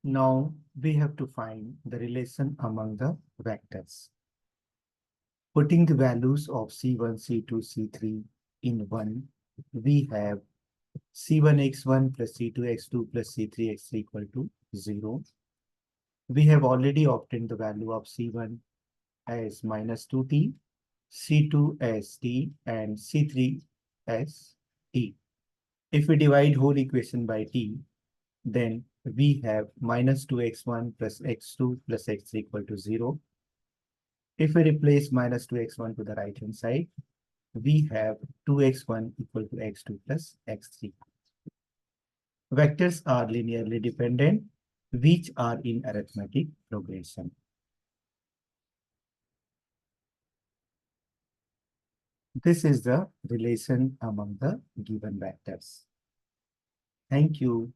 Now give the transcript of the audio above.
Now we have to find the relation among the vectors. Putting the values of C1, C2, C3 in 1, we have C1x1 plus C2x2 plus C3x3 equal to 0. We have already obtained the value of C1 as minus 2t, C2 as t, and C3 as t. If we divide whole equation by t, then we have minus 2x1 plus x2 plus x3 equal to 0. If we replace minus 2x1 to the right hand side, we have 2x1 equal to x2 plus x3. Vectors are linearly dependent, which are in arithmetic progression. This is the relation among the given vectors. Thank you.